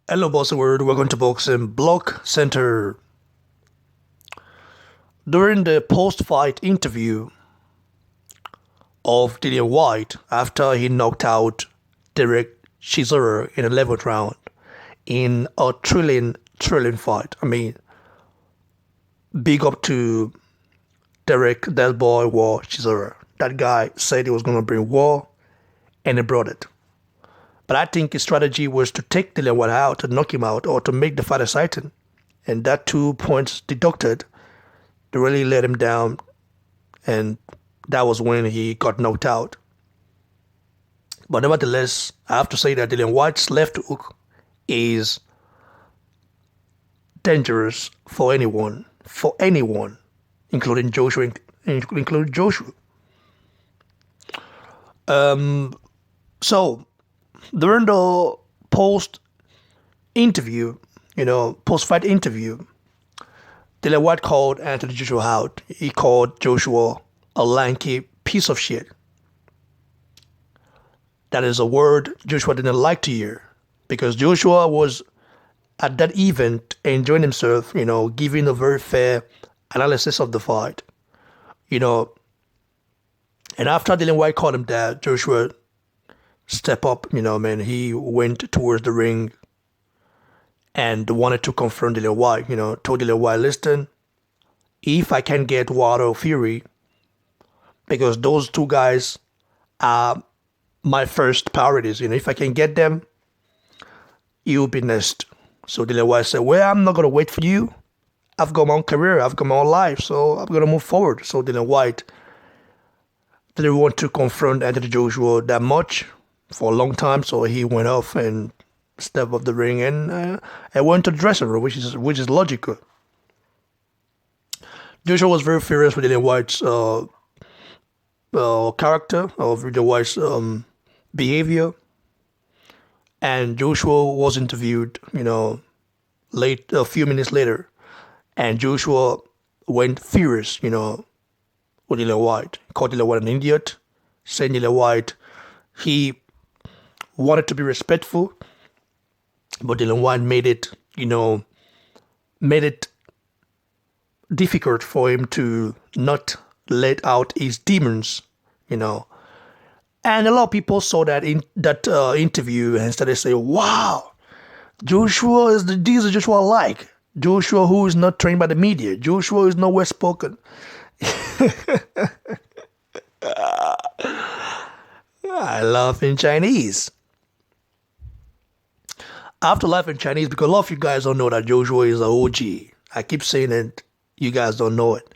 Hello, bossy world. Welcome to Boxing Block Center. During the post-fight interview of Dillian Whyte after he knocked out Derek Chisora in the 11th round in a thrilling fight. Big up to Derek Del Boy War Chisora. That guy said he was going to bring war, and he brought it. But I think his strategy was to take Dillian Whyte out, to knock him out, or to make the fight exciting. And that 2 points deducted, they really let him down, and that was when he got knocked out. But nevertheless, I have to say that Dillian Whyte's left hook is dangerous for anyone, including Joshua. Including Joshua. So during the interview, post fight interview, Dillian Whyte called Anthony Joshua out. He called Joshua a lanky piece of shit. That is a word Joshua didn't like to hear because Joshua was at that event enjoying himself, giving a very fair analysis of the fight, And after Dillian Whyte called him that, Joshua stepped up, he went towards the ring and wanted to confront Dillian Whyte, told Dillian Whyte, listen, if I can get Wilder or Fury, because those two guys are my first priorities, if I can get them, you'll be next. So Dillian Whyte said, well, I'm not going to wait for you. I've got my own career, I've got my own life, so I'm going to move forward. So Dillian Whyte didn't want to confront Anthony Joshua that much for a long time, so he went off and stepped up the ring and went to the dressing room, which is logical. Joshua was very furious with Dillian Whyte's character, of Dillian Whyte's behavior, and Joshua was interviewed, a few minutes later, and Joshua went furious, with Dillian Whyte, called Dillian Whyte an idiot, saying Dillian Whyte, he wanted to be respectful, but Dillian Whyte made it difficult for him to not let out his demons, And a lot of people saw that in that interview and started saying, wow, Joshua is these are Joshua like. Joshua who is not trained by the media. Joshua is not well spoken. I laugh in Chinese. I have to laugh in Chinese because a lot of you guys don't know that Joshua is an OG. I keep saying it, you guys don't know it.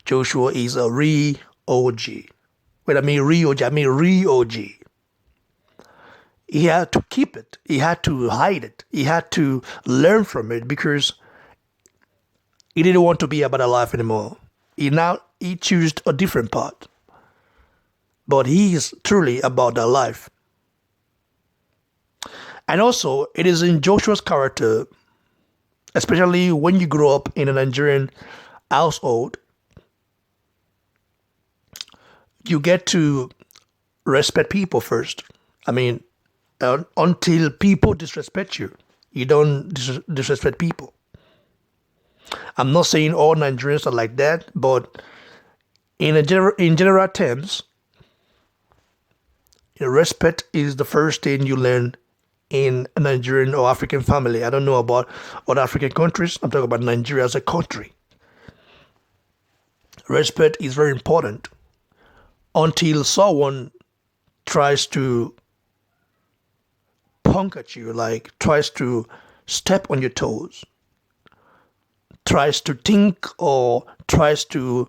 Joshua is a real OG. When I mean real OG, I mean real OG. He had to keep it. He had to hide it. He had to learn from it because he didn't want to be about a life anymore. He chose a different path. But he is truly about that life. And also, it is in Joshua's character, especially when you grow up in a Nigerian household, you get to respect people first. Until people disrespect you, you don't disrespect people. I'm not saying all Nigerians are like that, but in general terms, respect is the first thing you learn in a Nigerian or African family. I don't know about other African countries. I'm talking about Nigeria as a country. Respect is very important until someone tries to punk at you, like tries to step on your toes, tries to think or tries to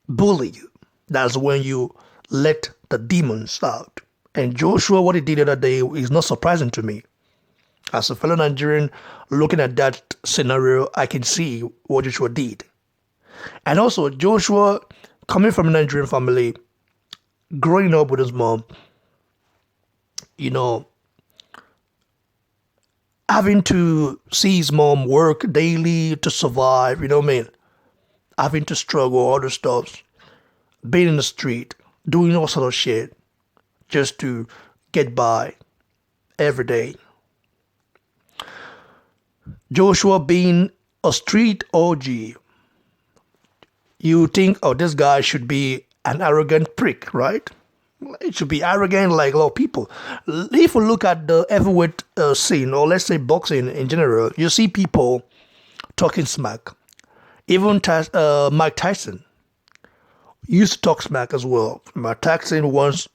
bully you. That's when you let the demons out. And Joshua, what he did the other day is not surprising to me. As a fellow Nigerian, looking at that scenario, I can see what Joshua did. And also, Joshua, coming from a Nigerian family, growing up with his mom, having to see his mom work daily to survive, having to struggle, all the stuff, being in the street, doing all sort of shit just to get by every day. Joshua being a street OG, you think, oh, this guy should be an arrogant prick, right? It should be arrogant like a lot of people. If you look at the heavyweight scene, or let's say boxing in general, you see people talking smack. Even Mike Tyson used to talk smack as well. Mike Tyson once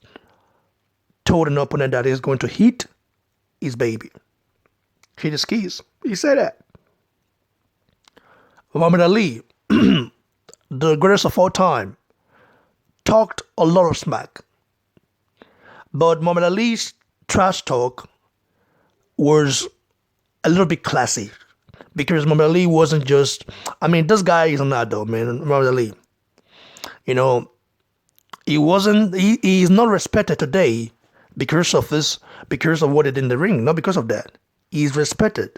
told an opponent that he's going to hit his baby. Hit his keys. He said that. Muhammad Ali, the greatest of all time, talked a lot of smack. But Muhammad Ali's trash talk was a little bit classy. Because Muhammad Ali wasn't just, I mean, this guy is an adult, man, Muhammad Ali. You know, he's not respected today because of this, because of what he did in the ring, not because of that. He's respected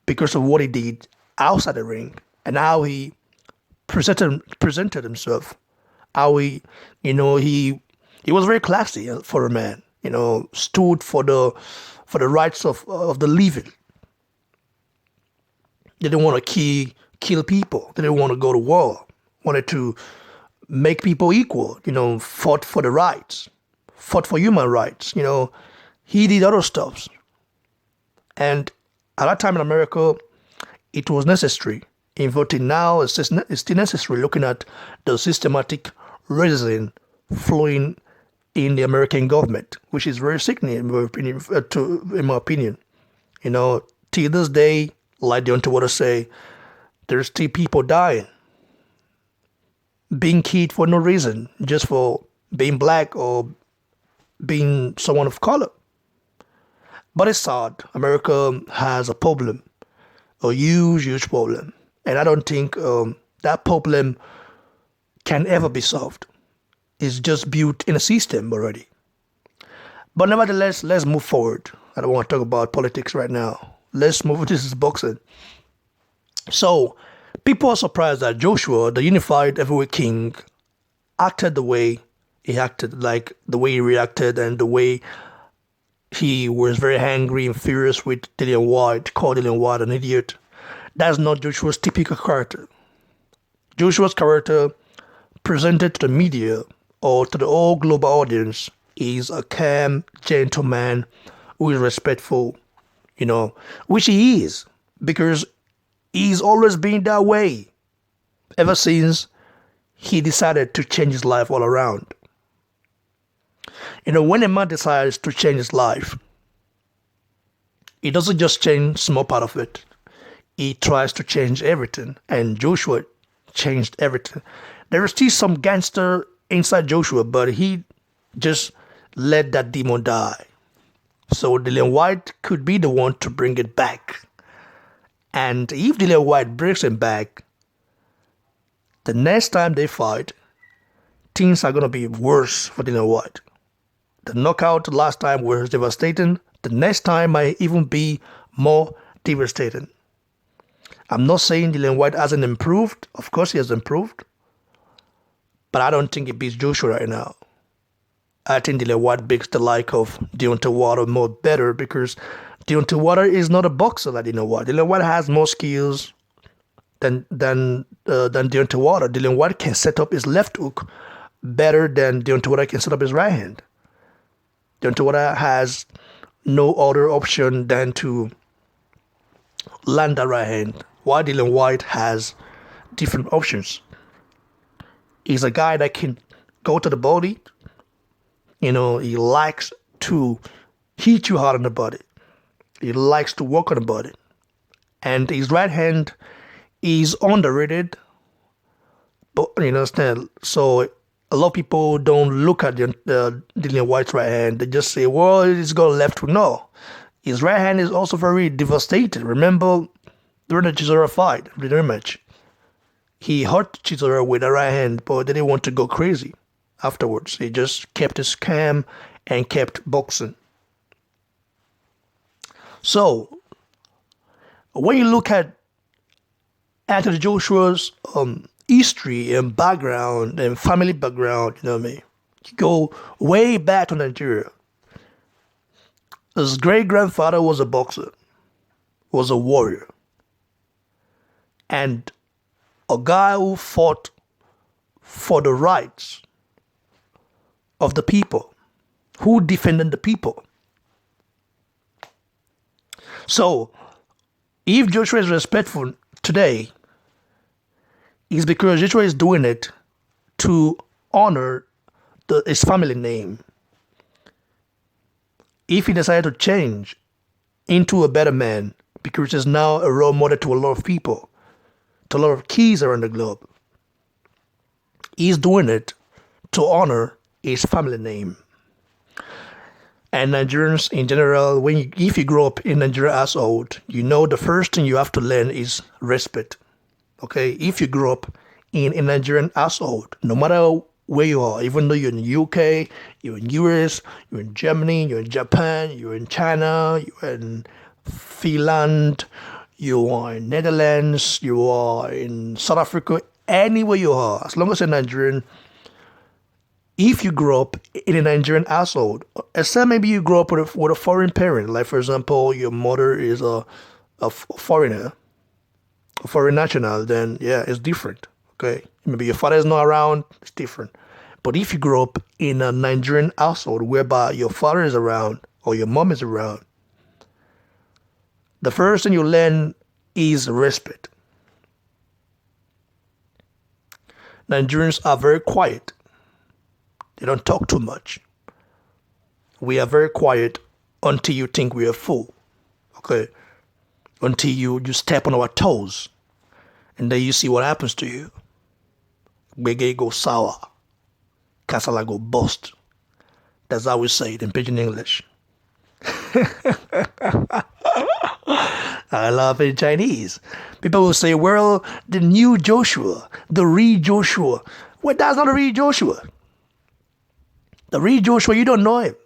because of what he did outside the ring and how he presented himself. How he was very classy for a man. Stood for the rights of the living. They didn't want to kill people. They didn't want to go to war. Wanted to make people equal. Fought for the rights, fought for human rights. He did other stuff. And at that time in America, it was necessary. In voting now, it's still necessary, looking at the systematic racism flowing in the American government, which is very sickening in my opinion. Till this day, like the Underwater say, there's still people dying, being killed for no reason, just for being black or being someone of color. But it's sad. America has a problem, a huge problem. And I don't think that problem can ever be solved. It's just built in a system already. But nevertheless, let's move forward. I don't want to talk about politics right now. Let's move. This is boxing. So, people are surprised that Joshua, the unified heavyweight king, acted the way he acted, like the way he reacted and the way he was very angry and furious with Dillian Whyte, called Dillian Whyte an idiot. That's not Joshua's typical character. Joshua's character, presented to the media or to the whole global audience, is a calm, gentle man who is respectful, which he is, because he's always been that way ever since he decided to change his life all around. When a man decides to change his life, he doesn't just change small part of it. He tries to change everything, and Joshua changed everything. There is still some gangster inside Joshua, but he just let that demon die. So Dillian Whyte could be the one to bring it back. And if Dillian Whyte brings him back, the next time they fight, things are going to be worse for Dillian Whyte. The knockout last time was devastating. The next time might even be more devastating. I'm not saying Dillian Whyte hasn't improved. Of course he has improved. But I don't think he beats Joshua right now. I think Dillian Whyte beats the like of Deontay Wilder more better, because Deontay Wilder is not a boxer like Dillian Whyte. Dillian Whyte has more skills than Deontay Wilder. Dillian Whyte can set up his left hook better than Deontay Wilder can set up his right hand. Deontay Wilder has no other option than to land that right hand, while Dillian Whyte has different options. He's a guy that can go to the body. He likes to hit you hard on the body. He likes to work on the body. And his right hand is underrated. But you understand? So a lot of people don't look at Dillian Whyte's right hand. They just say, well, he's got a left hook. No. His right hand is also very devastating. Remember during the Chisora fight, the rematch, he hurt Chisora with a right hand, but they didn't want to go crazy afterwards. He just kept his calm and kept boxing. So, when you look at Anthony Joshua's history and background and family background, you go way back to Nigeria. His great-grandfather was a boxer. was a warrior and a guy who fought for the rights of the people, who defended the people. So, if Joshua is respectful today, it's because Joshua is doing it to honor his family name. If he decided to change into a better man, because he's now a role model to a lot of people, to a lot of kids around the globe, he's doing it to honor his family name. And Nigerians in general, if you grow up in Nigerian household, you know the first thing you have to learn is respect. Okay, if you grow up in a Nigerian household, no matter where you are, even though you're in the UK, you're in US, you're in Germany, you're in Japan, you're in China, you're in Finland, you are in Netherlands, you are in South Africa, anywhere you are, as long as you're Nigerian, if you grow up in a Nigerian household, except maybe you grow up with a foreign parent, like for example, your mother is a foreigner, a foreign national, then yeah, it's different. Okay, maybe your father is not around, it's different. But if you grow up in a Nigerian household whereby your father is around or your mom is around, the first thing you learn is respect. Nigerians are very quiet. They don't talk too much. We are very quiet until you think we are full. Okay? Until you step on our toes. And then you see what happens to you. Bege go sour. Kasala go bust. That's how we say it in Pidgin English. I love it in Chinese. People will say, well, the new Joshua, the real Joshua. Well, that's not a real Joshua. The real Joshua, you don't know him.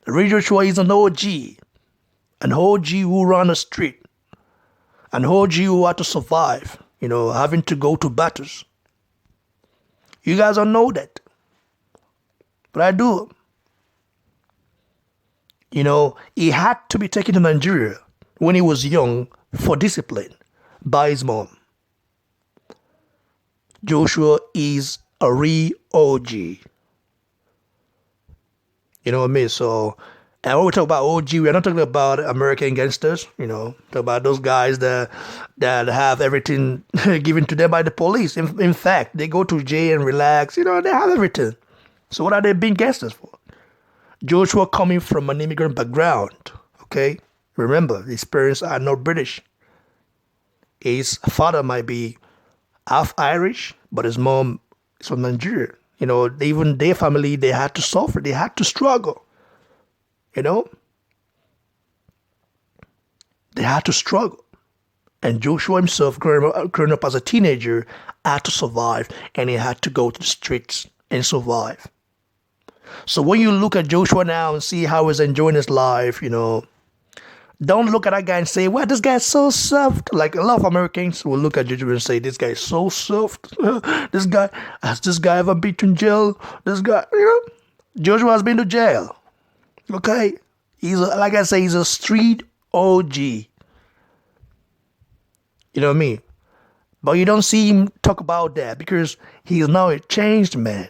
The real Joshua is an OG who ran the street, an OG who had to survive, having to go to battles. You guys don't know that, but I do. He had to be taken to Nigeria when he was young for discipline by his mom. Joshua is a real OG. You know what I mean? So, and when we talk about OG, we're not talking about American gangsters, talk about those guys that have everything given to them by the police. In fact, they go to jail and relax, they have everything. So what are they being gangsters for? Joshua coming from an immigrant background, okay? Remember, his parents are not British. His father might be half Irish, but his mom is from Nigeria. Even their family, they had to suffer. They had to struggle. They had to struggle. And Joshua himself, growing up as a teenager, had to survive. And he had to go to the streets and survive. So when you look at Joshua now and see how he's enjoying his life, don't look at that guy and say, well, this guy's so soft. Like a lot of Americans will look at Joshua and say, this guy is so soft. Has this guy ever been to jail? This guy, Joshua has been to jail. Okay? Like I say, he's a street OG. You know what I mean? But you don't see him talk about that because he is now a changed man.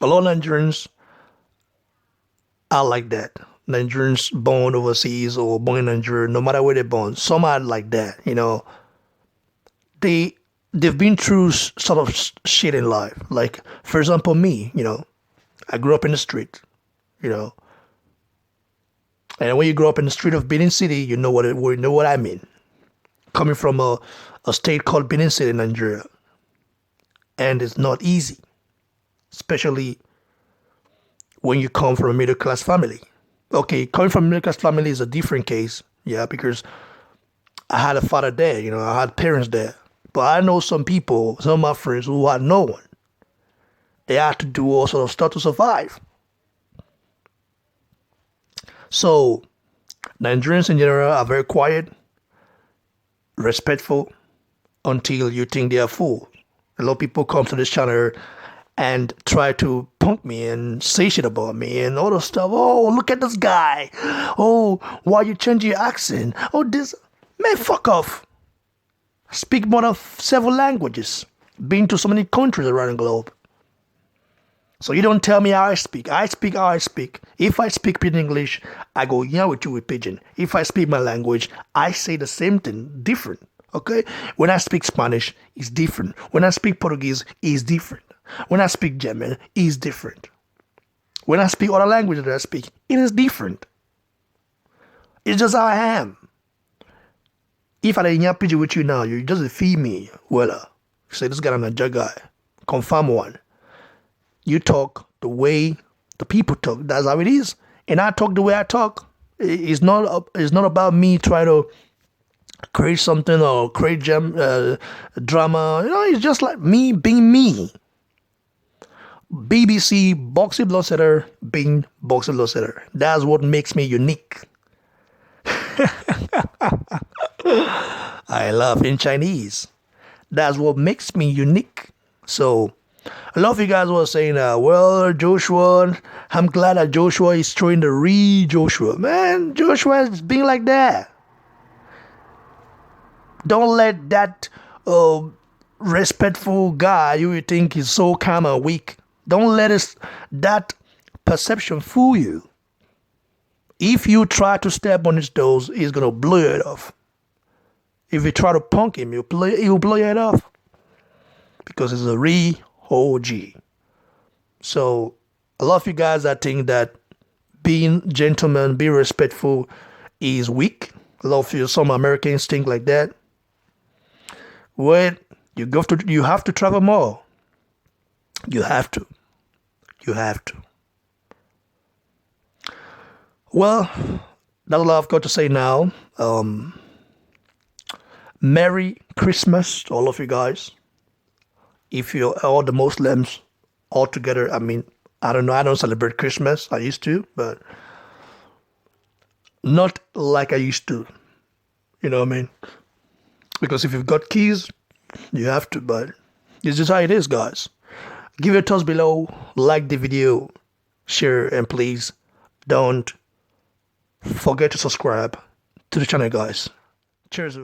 A lot of Nigerians are like that. Nigerians born overseas or born in Nigeria, no matter where they're born, some are like that. They've been through sort of shit in life. Like, for example, me, I grew up in the street, and when you grow up in the street of Benin City, you know what I mean. Coming from a state called Benin City, Nigeria, and it's not easy, especially when you come from a middle class family. Okay, coming from a middle class family is a different case, because I had a father there, I had parents there. But I know some people, some of my friends who had no one. They had to do all sorts of stuff to survive. So, Nigerians in general are very quiet, respectful, until you think they are fools. A lot of people come to this channel and try to punk me and say shit about me and all the stuff. Oh, look at this guy. Oh, why you change your accent? Oh, this. Man, fuck off. Speak more than several languages. Been to so many countries around the globe. So you don't tell me how I speak. I speak how I speak. If I speak Pidgin English, I go yeah with you with Pidgin. If I speak my language, I say the same thing, different. Okay? When I speak Spanish, it's different. When I speak Portuguese, it's different. When I speak German, it's different. When I speak other languages that I speak, it is different. It's just how I am. If I didn't Pidgin with you now, you just feed me. Well, say this guy a a guy. Confirm one. You talk the way the people talk. That's how it is. And I talk the way I talk. It's not about me trying to create something or create drama. You know, it's just like me being me. BBC Boxy Bloodsetter being Boxy Bloodsetter. That's what makes me unique. I love in Chinese. That's what makes me unique. So a lot of you guys were saying, well, Joshua, I'm glad that Joshua is throwing the Joshua. Man, Joshua is being like that. Don't let that respectful guy you think is so calm and weak. Don't let that perception fool you. If you try to step on his toes, he's going to blow your head off. If you try to punk him, he'll blow your head off. Because it's a OG. So a lot of you guys that think that being gentleman, being respectful is weak. A lot of you, some Americans think like that. Well, you have to travel more. You have to. Well, that's all I've got to say now. Merry Christmas to all of you guys. If you're all the Muslims all together, I mean, I don't know, I don't celebrate Christmas. I used to, but not like I used to. You know what I mean? Because if you've got keys, you have to, but it's just how it is, guys. Give it a thumbs below, like the video, share, and please don't forget to subscribe to the channel, guys. Cheers.